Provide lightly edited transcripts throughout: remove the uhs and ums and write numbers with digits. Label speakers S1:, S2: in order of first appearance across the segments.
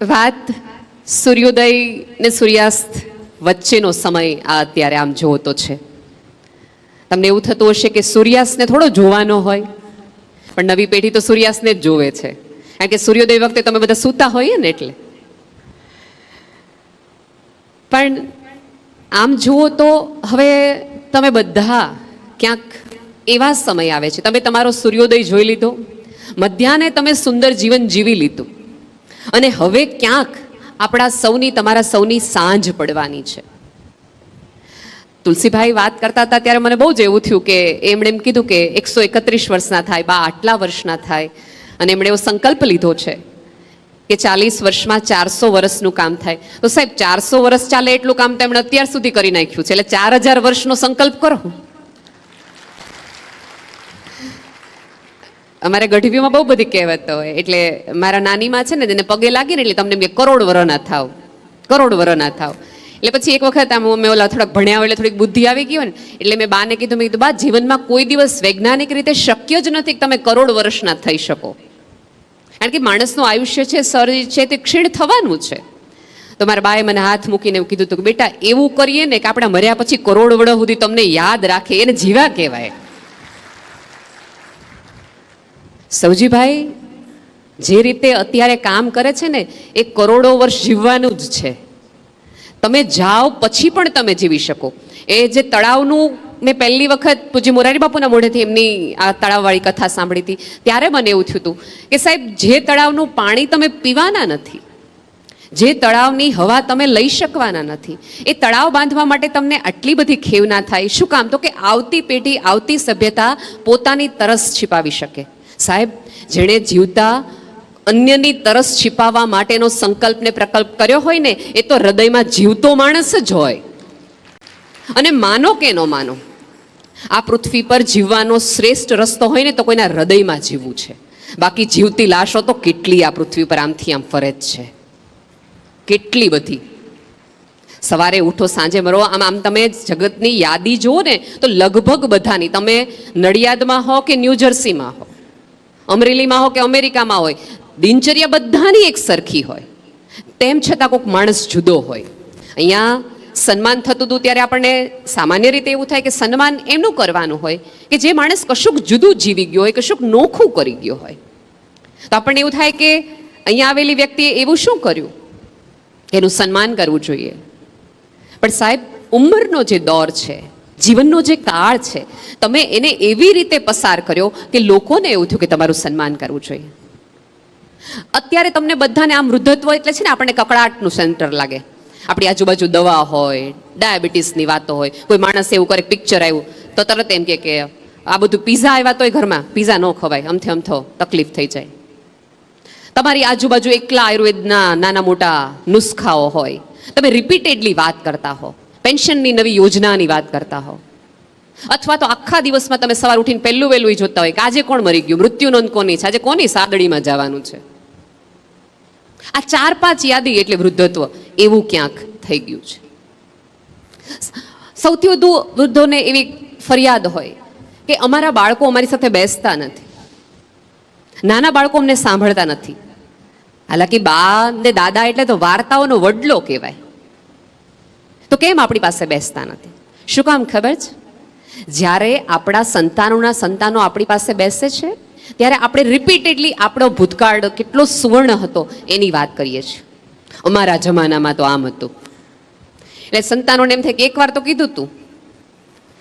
S1: વાત સૂર્યોદય ને સૂર્યાસ્ત વચ્ચેનો સમય આ અત્યારે આમ જોતો છે. તમને એવું થતું હશે કે સૂર્યાસ્તને થોડો જોવાનો હોય, પણ નવી પેઢી તો સૂર્યાસ્તને જ જોવે છે, કારણ કે સૂર્યોદય વખતે તમે બધા સૂતા હોઈએ ને એટલે. પણ આમ જુઓ તો હવે તમે બધા ક્યાંક એવા સમય આવે છે, તમે તમારો સૂર્યોદય જોઈ લીધો, મધ્યાહને તમે સુંદર જીવન જીવી લીધું, અને હવે ક્યાંક આપણા સૌની, તમારા સૌની સાંજ પડવાની છે. તુલસીભાઈ વાત કરતા હતા ત્યારે મને બહુ જ એવું થયું કે એમણે એમ કીધું કે 131 વર્ષના થાય, બા આટલા વર્ષના થાય, અને એમણે એવો સંકલ્પ લીધો છે કે 40 વર્ષમાં 400 વર્ષનું કામ થાય. તો સાહેબ 400 વર્ષ ચાલે એટલું કામ તો એમણે અત્યાર સુધી કરી નાખ્યું છે, એટલે 4000 વર્ષનો સંકલ્પ કરો. અમારે ગઢવીમાં બહુ બધી કહેવતો હોય, એટલે મારા નાનીમાં છે ને તેને પગે લાગી ને એટલે તમને એમ કે કરોડ વરના થાવ, કરોડ વરના થાવ. એટલે પછી એક વખત આમ મેં ઓલા થોડાક ભણ્યા હોય એટલે થોડીક બુદ્ધિ આવી ગઈ હોય ને, એટલે મેં બાને કીધું, મેં કીધું બા જીવનમાં કોઈ દિવસ વૈજ્ઞાનિક રીતે શક્ય જ નથી કે તમે કરોડ વર્ષના થઈ શકો, કારણ કે માણસનું આયુષ્ય છે, શરીર છે, તે ક્ષીણ થવાનું છે. તો મારા બાએ મને હાથ મૂકીને એવું કીધું હતું કે બેટા એવું કરીએ ને કે આપણે મર્યા પછી કરોડ વર્ષ સુધી તમને યાદ રાખે, એને જીવા કહેવાય. સૌજીભાઈ જે રીતે અત્યારે કામ કરે છે ને એ કરોડો વર્ષ જીવવાનું જ છે. તમે જાઓ પછી પણ તમે જીવી શકો. એ જે તળાવનું મેં પહેલી વખત પૂજ્ય મોરારી બાપુના મોઢેથી એમની આ તળાવવાળી કથા સાંભળી હતી ત્યારે મને એવું થયું હતું કે સાહેબ જે તળાવનું પાણી તમે પીવાના નથી, જે તળાવની હવા તમે લઈ શકવાના નથી, એ તળાવ બાંધવા માટે તમને આટલી બધી ખેવ ના થાય. શું કામ? તો કે આવતી પેઢી, આવતી સભ્યતા પોતાની તરસ छिपाવી શકે. સાહેબ જેણે જીવતા અન્યની તરસ छिपाવવા માટેનો સંકલ્પ ને પ્રકલ્પ કર્યો હોય ને એ તો હૃદયમાં જીવતો માણસ જ હોય. અને માનો કે ન માનો, આ પૃથ્વી પર જીવવાનો શ્રેષ્ઠ રસ્તો હોય ને તો કોઈના હૃદયમાં જીવવું છે. બાકી જીવતી લાશો તો કેટલી આ પૃથ્વી પર આમથી આમ ફરે જ છે, કેટલી બધી. સવારે ઉઠો, સાંજે મરો, આમ આમ તમે જગતની યાદી જુઓ ને તો લગભગ બધાની, તમે નડિયાદમાં હો કે ન્યૂજર્સીમાં હો, અમરેલીમાં હો કે અમેરિકામાં હોય, દિનચર્યા બધાની એક સરખી હોય, તેમ છતાં કોઈક માણસ જુદો હોય. અહીંયા સન્માન થતું હતું ત્યારે આપણને સામાન્ય રીતે એવું થાય કે સન્માન એમનું કરવાનું હોય કે જે માણસ કશુંક જુદું જીવી ગયો હોય, કશુંક નોખું કરી ગયો હોય. તો આપણને એવું થાય કે અહીંયા આવેલી વ્યક્તિએ એવું શું કર્યું એનું સન્માન કરવું જોઈએ. પણ સાહેબ ઉંમરનો જે દોર છે, જીવનનો જે કાળ છે, તમે એને એવી રીતે પસાર કર્યો કે લોકોને એવું થયું કે તમારું સન્માન કરવું જોઈએ. અત્યારે તમને બધાને આમ વૃદ્ધત્વ એટલે છે ને આપણને કકડાટનું સેન્ટર લાગે. આપણી આજુબાજુ દવા હોય, ડાયાબિટીસની વાતો હોય, કોઈ માણસ એવું કરે, પિક્ચર આવ્યું તો તરત એમ કે આ બધું પીઝા આવ્યા તોય ઘરમાં પીઝા ન ખવાય, અમથે અમથો તકલીફ થઈ જાય. તમારી આજુબાજુ એકલા આયુર્વેદના નાના મોટા નુસ્ખાઓ હોય, તમે રિપીટેડલી વાત કરતા હો, પેન્શનની નવી યોજનાની વાત કરતા હો, અથવા તો આખા દિવસમાં તમે સવાર ઉઠીને પહેલું વહેલું જોતા હોય કે આજે કોણ મરી ગયું, મૃત્યુ નોંધ કોની છે, આજે કોની સાદડીમાં જવાનું છે. આ 4-5 યાદી એટલે વૃદ્ધત્વ એવું ક્યાંક થઈ ગયું છે. સૌથી વધુ વૃદ્ધોને એવી ફરિયાદ હોય કે અમારા બાળકો અમારી સાથે બેસતા નથી, નાના બાળકો અમને સાંભળતા નથી. હાલાકી બા ને દાદા એટલે તો વાર્તાઓનો વડલો કહેવાય, તો કેમ આપણી પાસે બેસતા નથી? શું કામ ખબર છે? જ્યારે આપણા સંતાનો આપણી પાસે બેસે છે ત્યારે આપણે રિપીટેડલી આપણો ભૂતકાળ કેટલો સુવર્ણ હતો એની વાત કરીએ છીએ. અમારા જમાનામાં તો આમ હતું. એટલે સંતાનોને એમ થાય કે એકવાર તો કીધું તું,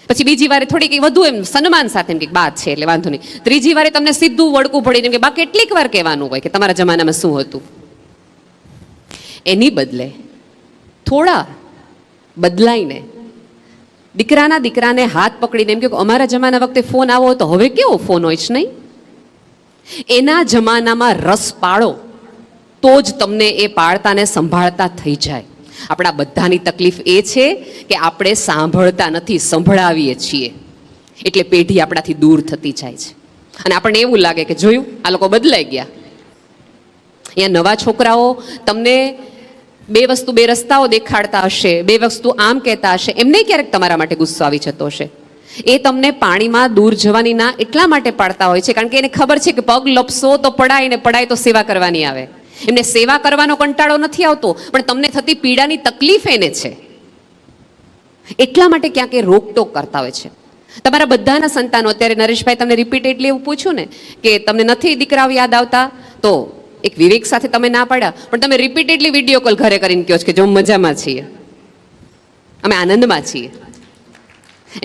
S1: પછી બીજી વારે થોડીક વધુ એમ સન્માન સાથે એમ કે બાત છે એટલે વાંધો નહીં, ત્રીજી વારે તમને સીધું વળકું પડીને કે બા કેટલીક વાર કહેવાનું હોય કે તમારા જમાનામાં શું હતું. એની બદલે થોડા બદલાઈને દીકરાને હાથ પકડીને એમ કે અમારા જમાના વખતે ફોન આવો તો હવે કેવો ફોન હોય છે નહીં, એના જમાનામાં રસ પાડો તો જ તમને એ પાળતાને સંભાળતા થઈ જાય. આપણા બધાની તકલીફ એ છે કે આપણે સાંભળતા નથી, સંભળાવીએ છીએ, એટલે પેઢી આપણાથી દૂર થતી જાય છે. અને આપણને એવું લાગે કે જોયું આ લોકો બદલાઈ ગયા. અહીંયા નવા છોકરાઓ તમને બે રસ્તાઓ દેખાડતા હશે, બે વસ્તુ આમ કહેતા હશે, એમને ક્યારેક તમારા માટે ગુસ્સો આવી જતો હશે. એ તમને પાણીમાં દૂર જવાની ના એટલા માટે પાડતા હોય છે કારણ કે એને ખબર છે કે પગ લપસો તો પડાય ને પડાય તો સેવા કરવાની આવે. એમને સેવા કરવાનો કંટાળો નથી આવતો, પણ તમને થતી પીડાની તકલીફ એને છે. એટલા માટે ક્યાંક એ રોકટોક કરતા હોય છે. તમારા બધાના સંતાનો, અત્યારે નરેશભાઈ તમને રિપીટેડલી એવું પૂછ્યું ને કે તમને નથી દીકરાઓ યાદ આવતા, તો એક વિવેક સાથે તમે ના પાડ્યા, પણ તમે રિપીટેડલી વિડીયો કોલ ઘરે કરીને કહો છો કે જો મજામાં છીએ, અમે આનંદમાં છીએ.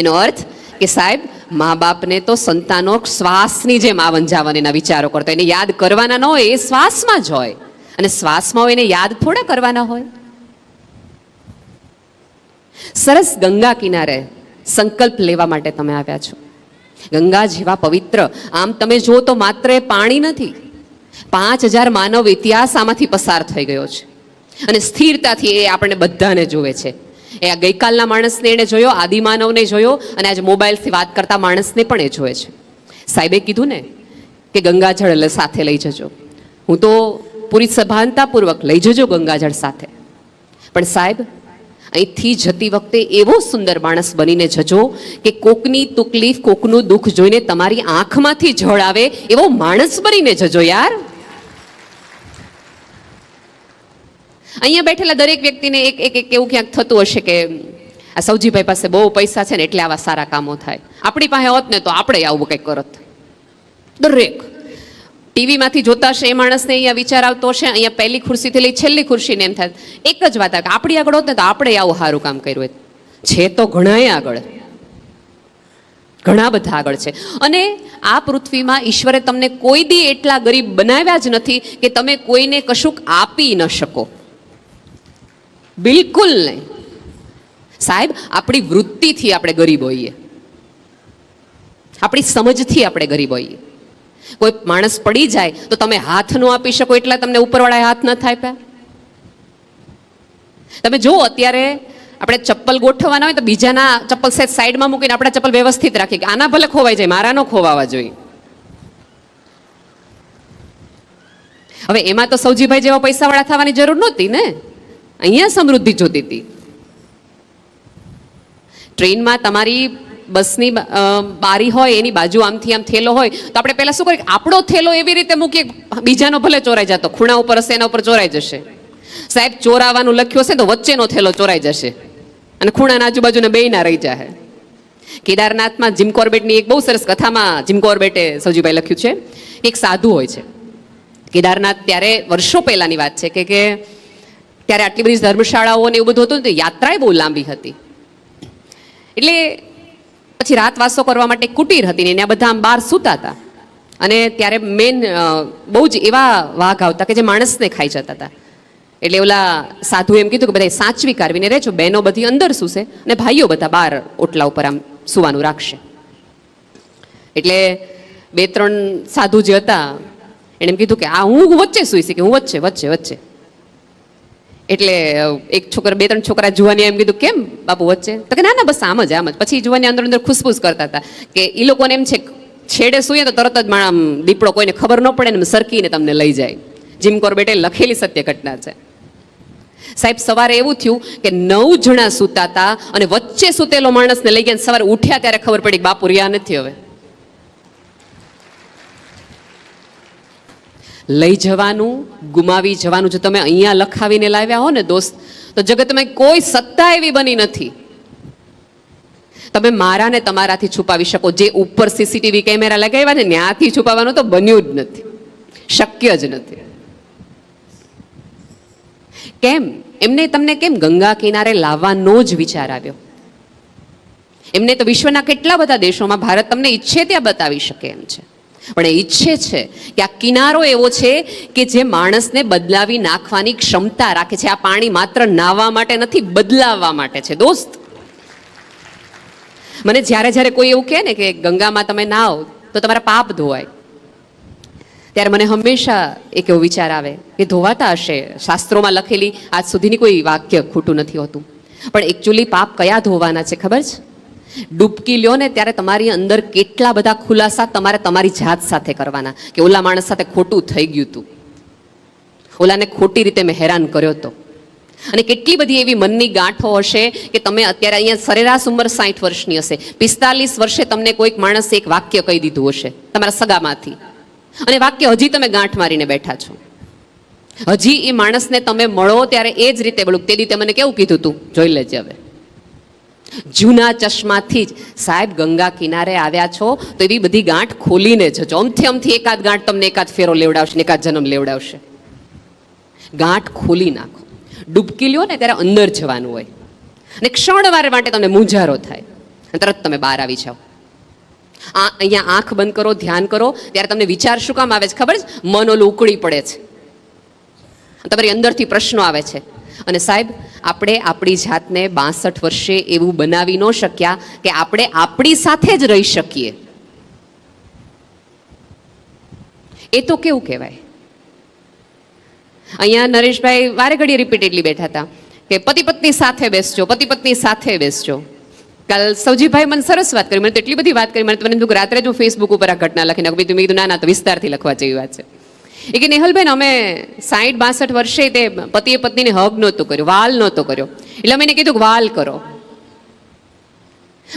S1: એનો અર્થ કે સાહેબ, મા બાપને તો સંતાનો શ્વાસની જેમ આવન જાવન એના વિચારો કરતા, એને યાદ કરવાના ન હોય, એ શ્વાસમાં જ હોય, અને શ્વાસમાં હોય એને યાદ થોડા કરવાના હોય. સરસ ગંગા કિનારે સંકલ્પ લેવા માટે તમે આવ્યા છો. ગંગા જેવા પવિત્ર, આમ તમે જો તો માત્ર એ પાણી નથી, 5000 માનવ ઇતિહાસ આમાંથી પસાર થઈ ગયો છે, અને સ્થિરતાથી એ આપણે બધાને જોવે છે. એ આ ગઈકાલના માણસને એણે જોયો, આદિમાનવને જોયો, અને આજે મોબાઈલથી વાત કરતા માણસને પણ એ જોવે છે. સાહેબે કીધું ને કે ગંગાજળ સાથે લઈ જજો. હું તો પૂરી સભાનતાપૂર્વક લઈ જજો ગંગાજળ સાથે, પણ સાહેબ અહીંથી જતી વખતે એવો સુંદર માણસ બનીને જજો કે કોકની તકલીફ, કોકનું દુઃખ જોઈને તમારી આંખમાંથી જળ આવે એવો માણસ બનીને જજો યાર. અહીંયા બેઠેલા દરેક વ્યક્તિને એક એવું ક્યાંક થતું હશે કે આ સૌજીભાઈ પાસે બહુ પૈસા છે ને એટલે આવા સારા કામો થાય. આપણી પાસે હોત ને તો આપણે આવું કંઈક કરત. દરેક ટીવીમાંથી જોતા હશે એ માણસને અહીંયા વિચાર આવતો હશે, અહીંયા પહેલી ખુરશીથી લઈ છેલ્લી ખુરશીને એમ થાય એક જ વાત આવે કે આપણી આગળ હોત ને તો આપણે આવું સારું કામ કર્યું હોય. છે તો ઘણાય આગળ, ઘણા બધા આગળ છે. અને આ પૃથ્વીમાં ઈશ્વરે તમને કોઈ દી એટલા ગરીબ બનાવ્યા જ નથી કે તમે કોઈને કશુંક આપી ન શકો. બિલકુલ નહીં સાહેબ. આપણી વૃત્તિથી આપણે ગરીબ હોઈએ, આપણી સમજથી આપણે ગરીબ હોઈએ. કોઈ માણસ પડી જાય તો તમે હાથ ન આપી શકો એટલા તમને ઉપરવાળા હાથ ન થાય. તમે જો અત્યારે આપણે ચપ્પલ ગોઠવવાના હોય તો બીજાના ચપ્પલ સેટ સાઈડમાં મૂકીને આપણા ચપ્પલ વ્યવસ્થિત રાખીએ કે આના ભલે ખોવાઈ જાય, મારા ન ખોવાવા જોઈએ. હવે એમાં તો સૌજીભાઈ જેવા પૈસાવાળા થવાની જરૂર નહોતી ને, અહીંયા સમૃદ્ધિ જોતી હતી. ટ્રેનમાં તમારી બસની બારી હોય, એની બાજુ આમથી આમ થેલો હોય તો આપણે પહેલાં શું કરીએ, આપણો થેલો એવી રીતે મૂકીએ બીજાનો ભલે ચોરાઈ જતો, ખૂણા ઉપર હશે એના ઉપર ચોરાઈ જશે. સાહેબ ચોરાવાનું લખ્યું હશે તો વચ્ચેનો થેલો ચોરાઈ જશે અને ખૂણાના આજુબાજુને બેયના રહી જાય. કેદારનાથમાં જીમ કોર્બેટની એક બહુ સરસ કથામાં જીમ કોર્બેટે સૌજીભાઈ લખ્યું છે, એક સાધુ હોય છે કેદારનાથ. ત્યારે વર્ષો પહેલાંની વાત છે કે ત્યારે આટલી બધી ધર્મશાળાઓ ને એવું બધું હતું ને, યાત્રાએ બહુ લાંબી હતી. એટલે પછી રાતવાસો કરવા માટે કુટીર હતી ને, એને બધા આમ બહાર સૂતા હતા. અને ત્યારે મેન બહુ જ એવા વાઘ આવતા કે જે માણસને ખાઈ જતા હતા. એટલે ઓલા સાધુ એમ કીધું કે બધા સાચવી કાઢવીને રહેજો, બહેનો બધી અંદર સૂશે અને ભાઈઓ બધા બહાર ઓટલા ઉપર આમ સૂવાનું રાખશે. એટલે 2-3 સાધુ જે હતા એણે એમ કીધું કે આ હું વચ્ચે સૂઈશ, કે હું વચ્ચે વચ્ચે વચ્ચે. એટલે એક છોકરા 2-3 છોકરા જુવાની એમ કીધું કેમ બાપુ વચ્ચે? તો કે ના ના બસ આમ જ આમ જ. પછી જુવાની અંદર અંદર ખુશબુશ કરતા હતા કે એ લોકોને એમ છે છેડે સૂઈએ તો તરત જ દીપડો કોઈને ખબર ન પડે ને સરકીને તમને લઈ જાય. જીમ કોર્બેટે લખેલી સત્ય ઘટના છે. સાહેબ સવારે એવું થયું કે 9 જણા સૂતા હતા અને વચ્ચે સૂતેલો માણસને લઈ ગયા. સવારે ઉઠ્યા ત્યારે ખબર પડી કે બાપુ રહ્યા નથી. હવે લઈ જવાનું, ગુમાવી જવાનું જો તમે અહીંયા લખાવીને લાવ્યા હો ને દોસ્ત, તો જગતમાં કોઈ સત્તા એવી બની નથી તમે મારાને તમારાથી છુપાવી શકો. જે ઉપર સીસીટીવી કેમેરા લગાવ્યા ને ત્યાંથી છુપાવવાનું તો બન્યું જ નથી, શક્ય જ નથી. કેમ એમને તમને કેમ ગંગા કિનારે લાવવાનો જ વિચાર આવ્યો? એમને તો વિશ્વના કેટલા બધા દેશોમાં ભારત તમને ઈચ્છે ત્યાં બતાવી શકે એમ છે, પણ એ ઈચ્છે છે કે આ કિનારો એવો છે કે જે માણસને બદલાવી નાખવાની ક્ષમતા રાખે છે. આ પાણી માત્ર નાહવા માટે નથી, બદલાવવા માટે છે દોસ્ત. મને જ્યારે કોઈ એવું કહે ને કે ગંગામાં તમે નાહો તો તમારા પાપ ધોવાય, ત્યારે મને હંમેશા એક એવો વિચાર આવે કે ધોવાતા હશે, શાસ્ત્રોમાં લખેલી આજ સુધીની કોઈ વાક્ય ખોટું નથી હોતું, પણ એકચ્યુઅલી પાપ કયા ધોવાના છે ખબર છે? ડૂબકી લ્યો ને ત્યારે તમારી અંદર કેટલા બધા ખુલાસા તમારે તમારી જાત સાથે કરવાના કે ઓલા માણસ સાથે ખોટું થઈ ગયું હતું, ઓલાને ખોટી રીતે મેં હેરાન કર્યો હતો. અને કેટલી બધી એવી મનની ગાંઠો હશે કે તમે અત્યારે અહીંયા સરેરાશ ઉંમર 60 વર્ષની હશે, 45 વર્ષે તમને કોઈક માણસે એક વાક્ય કહી દીધું હશે તમારા સગામાંથી, અને વાક્ય હજી તમે ગાંઠ મારીને બેઠા છો. હજી એ માણસને તમે મળો ત્યારે એ જ રીતે બોલું, તે રીતે મને કેવું કીધું તું, જોઈ લેજે હવે. જૂના ચશ્માથી જ, સાહેબ ગંગા કિનારે આવ્યા છો તો એવી બધી ગાંઠ ખોલીને જજો. અમથી એકાદ ગાંઠ તમને એકાદ ફેરો લેવડાવશે, એકાદ જન્મ લેવડાવશે. ગાંઠ ખોલી નાખો. ડૂબકી લ્યો ને ત્યારે અંદર જવાનું હોય, અને ક્ષણવાર માટે તમને મૂંઝારો થાય અને તરત તમે બહાર આવી જાઓ. અહીંયા આંખ બંધ કરો, ધ્યાન કરો, ત્યારે તમને વિચાર શું કામ આવે છે ખબર છે? મન ઓલું ઉકળી પડે છે, તમારી અંદરથી પ્રશ્નો આવે છે. અને સાહેબ, આપણે આપણી જાતને 62 વર્ષે એવું બનાવી ન શક્યા કે આપણે આપણી સાથે જ રહી શકીએ. એ તો કેવું કહેવાય? અહીંયા નરેશભાઈ વારે ઘડીએ રિપીટેડલી બેઠા હતા કે પતિ પત્ની સાથે બેસજો, પતિ પત્ની સાથે બેસજો. કાલ સૌજીભાઈ મને સરસ વાત કરી, મને તો એટલી બધી વાત કરી, મને તો રાત્રે જ હું ફેસબુક ઉપર આ ઘટના લખીને મેં કીધું ના તો વિસ્તારથી લખવા જેવી વાત છે. એ કે નેહલબેન, અમે 60-62 વર્ષે તે પતિએ પત્નીને હગ નહોતો કર્યો, વાલ નહોતો કર્યો, એટલે અમે એને કીધું કે વાલ કરો.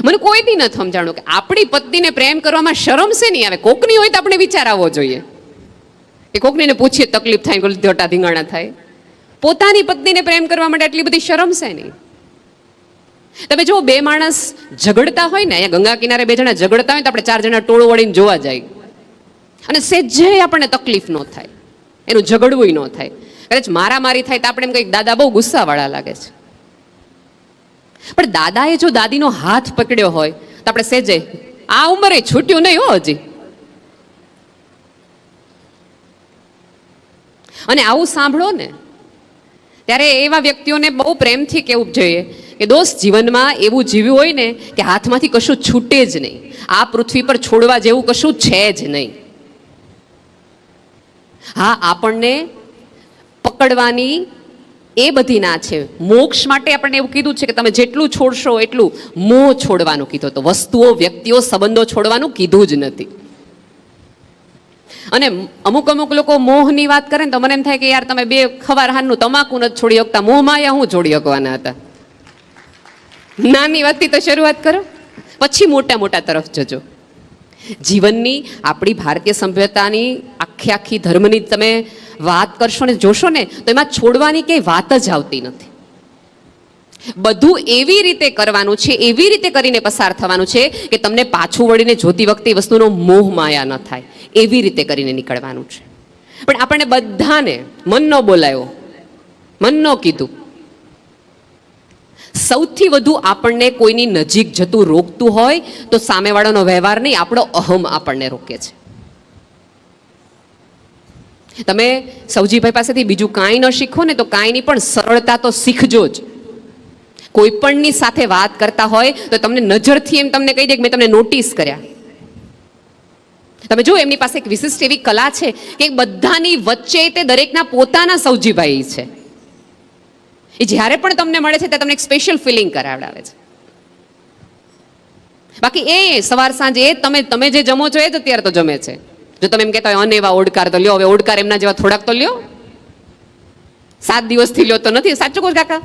S1: મને કોઈ દી નથી સમજાણું કે આપણી પત્નીને પ્રેમ કરવામાં શરમ છે નહીં આવે. કોકની હોય તો આપણે વિચાર આવવો જોઈએ કે કોકનીને પૂછીએ તકલીફ થાય, ધોટા ધીંગાણા થાય. પોતાની પત્નીને પ્રેમ કરવા માટે આટલી બધી શરમ છે નહીં. તમે જો બે માણસ ઝઘડતા હોય ને, અહીંયા ગંગા કિનારે 2 જણા ઝઘડતા હોય તો આપણે 4 જણા ટોળું વળીને જોવા જાય, અને સેજે આપણને તકલીફ ન થાય, એનું ઝઘડવું ન થાય. કદાચ મારામારી થાય તો આપણે એમ કંઈક દાદા બહુ ગુસ્સાવાળા લાગે છે, પણ દાદાએ જો દાદીનો હાથ પકડ્યો હોય તો આપણે સેજે, આ ઉંમરે છૂટ્યું નહીં હો હજી. અને આવું સાંભળો ને ત્યારે એવા વ્યક્તિઓને બહુ પ્રેમથી કહેવું જોઈએ કે દોસ્ત, જીવનમાં એવું જીવ્યું હોય ને કે હાથમાંથી કશું છૂટે જ નહીં. આ પૃથ્વી પર છોડવા જેવું કશું છે જ નહીં. હા, આપણને પકડવાની એ બધી ના છે. મોક્ષ માટે આપણને એવું કીધું છે કે તમે જેટલું છોડશો એટલું. મોહ છોડવાનું કીધું તો, વસ્તુઓ, વ્યક્તિઓ, સંબંધો છોડવાનું કીધું જ નથી. અને અમુક લોકો મોહની વાત કરે ને તો મને એમ થાય કે યાર, તમે 2 ખવાર હારનું તમાકુ નથી છોડી શકતા, મોહમાં હું છોડી શકવાના હતા? નાની વાતથી તો શરૂઆત કરો, પછી મોટા તરફ જજો. જીવનની, આપણી ભારતીય સભ્યતાની આખી ધર્મની તમે વાત કરશો ને જોશો ને તો એમાં છોડવાની કંઈ વાત જ આવતી નથી. બધું એવી રીતે કરવાનું છે, એવી રીતે કરીને પસાર થવાનું છે કે તમને પાછું વળીને જોતી વખતે એ વસ્તુનો મોહ માયા ન થાય, એવી રીતે કરીને નીકળવાનું છે. પણ આપણને બધાને મન ન બોલાયો, મન ન કીધું. સૌથી વધુ આપણને કોઈની નજીક જતું રોકતું હોય તો સામેવાળાનો વ્યવહાર નહીં, આપણો અહમ આપણને રોકે છે. તમે સૌજીભાઈ પાસેથી બીજું કાંઈ ન શીખો ને તો કાંઈ નહીં, પણ સરળતા તો શીખજો જ. કોઈ પણની સાથે વાત કરતા હોય તો તમને નજરથી એમ તમને કહી દે કે મેં તમને નોટિસ કર્યા. તમે જો, એમની પાસે એક વિશિષ્ટ એવી કલા છે કે બધાની વચ્ચે તે દરેકના પોતાના સૌજીભાઈ છે. એ જ્યારે પણ તમને મળે છે ત્યારે તમને એક સ્પેશિયલ ફિલિંગ કરાવડાવે છે. બાકી એ સવાર સાંજે એ તમે જે જમો છો એ જ અત્યારે તો જમે છે. જો તમે એમ કહેતા હોય અનેવા ઓડકાર તો લ્યો, હવે ઓડકાર એમના જેવા થોડાક તો લ્યો. 7 દિવસથી લ્યો તો નથી. સાચું કહો કાકા?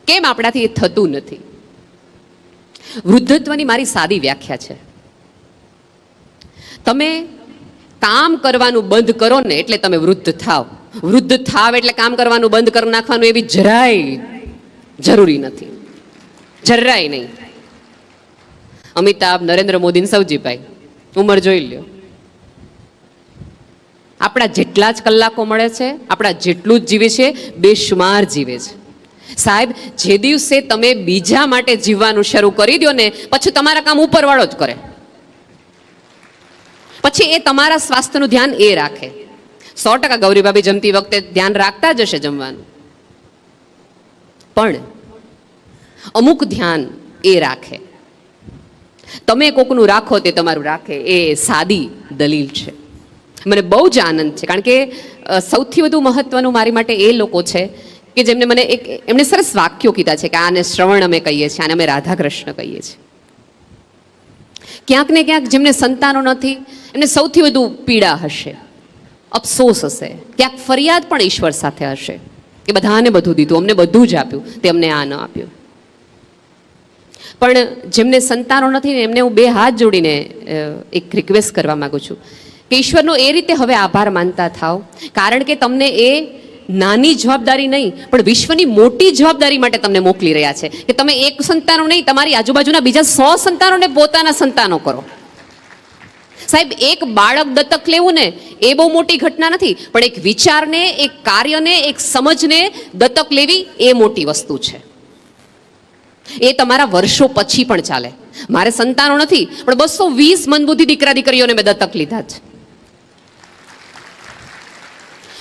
S1: કેમ આપણાથી એ થતું નથી? વૃદ્ધત્વની મારી સાદી વ્યાખ્યા છે, તમે કામ કરવાનું બંધ કરો ને એટલે તમે વૃદ્ધ થાવ. વૃદ્ધ થાવ એટલે કામ કરવાનું બંધ કરી નાખવાનું એવી જરાય જરૂરી નથી, જરાય નહીં. અમિતાભ, નરેન્દ્ર મોદી, સૌજીભાઈ, ઉંમર જોઈ લ્યો. આપણા જેટલા જ કલાકો મળે છે, આપણા જેટલું જ જીવે છે, બેશુમાર જીવે છે. સાહેબ, જે દિવસે તમે બીજા માટે જીવવાનું શરૂ કરી દો ને, પછી તમારા કામ ઉપરવાળો જ કરે. પછી એ તમારા સ્વાસ્થ્યનું ધ્યાન એ રાખે. 100% ગૌરીભાભી જમતી વખતે ધ્યાન રાખતા જ હશે જમવાનું, પણ અમુક ધ્યાન એ રાખે. તમે કોકનું રાખો તે તમારું રાખે, એ સાદી દલીલ છે. મને બહુ જ આનંદ છે, કારણ કે સૌથી વધુ મહત્વનું મારી માટે એ લોકો છે કે જેમને મને એમણે સરસ વાક્યો કીધા છે કે આને શ્રવણ અમે કહીએ છીએ, આને અમે રાધા કૃષ્ણ કહીએ છીએ. ક્યાંક ને ક્યાંક જેમને સંતાનો નથી એમને સૌથી વધુ પીડા હશે, અફસોસ હશે, ક્યાંક ફરિયાદ પણ ઈશ્વર સાથે હશે કે બધાને બધું દીધું, અમને બધું જ આપ્યું, તેમને આ ન આપ્યું. પણ જેમને સંતાનો નથી ને એમને હું 2 હાથ જોડીને એક રિક્વેસ્ટ કરવા માગું છું કે ઈશ્વરનો એ રીતે હવે આભાર માનતા થાઓ, કારણ કે તમને એ નાની જવાબદારી નહીં પણ વિશ્વની મોટી જવાબદારી માટે તમને મોકલી રહ્યા છે કે તમે એક સંતાનો નહીં, તમારી આજુબાજુના બીજા 100 સંતાનોને પોતાના સંતાનો કરો. સાહેબ, એક બાળક દત્તક લેવું ને એ બહુ મોટી ઘટના નથી, પણ એક વિચારને, એક કાર્યને, એક સમજને દત્તક લેવી એ મોટી વસ્તુ છે. એ તમારા વર્ષો પછી પણ ચાલે. મારે સંતાનો નથી, પણ 220 મંદબુદ્ધિ દીકરા દીકરીઓને મેં દત્તક લીધા છે.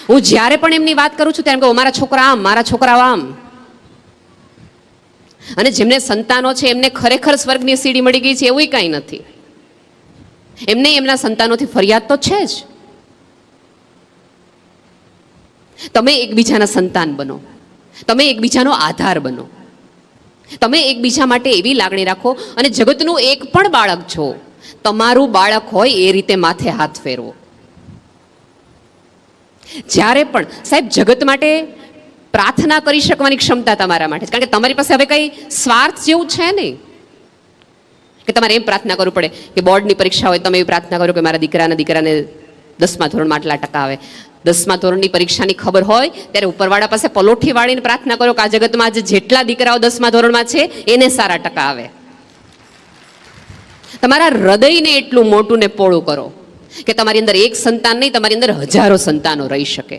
S1: હું જ્યારે પણ એમની વાત કરું છું ત્યારે કહું, મારા છોકરા આમ, મારા છોકરાઓ આમ. અને જેમને સંતાનો છે એમને ખરેખર સ્વર્ગની સીડી મળી ગઈ છે એવું કાંઈ નથી. એમને એમના સંતાનોથી ફરિયાદ તો છે જ. તમે એકબીજાના સંતાન બનો, તમે એકબીજાનો આધાર બનો, તમે એકબીજા માટે એવી લાગણી રાખો. અને જગતનું એક પણ બાળક છો, તમારું બાળક હોય એ રીતે માથે હાથ ફેરવો. જ્યારે પણ સાહેબ જગત માટે પ્રાર્થના કરી શકવાની ક્ષમતા તમારા માટે છે, કારણ કે તમારી પાસે હવે કંઈ સ્વાર્થ જેવું છે નહીં કે તમારે એમ પ્રાર્થના કરવું પડે કે બોર્ડની પરીક્ષા હોય તમે એવી પ્રાર્થના કરો કે મારા દીકરાને 10મા ધોરણમાં આટલા ટકા આવે. 10મા ધોરણની પરીક્ષાની ખબર હોય ત્યારે ઉપરવાળા પાસે પલોઠી વાળીને પ્રાર્થના કરો કે આ જગતમાં આજે જેટલા દીકરાઓ 10મા ધોરણમાં છે એને સારા ટકા આવે. તમારા હૃદયને એટલું મોટું ને પોળું કરો કે તમારી અંદર એક સંતાન નહીં, તમારી અંદર હજારો સંતાનો રહી શકે.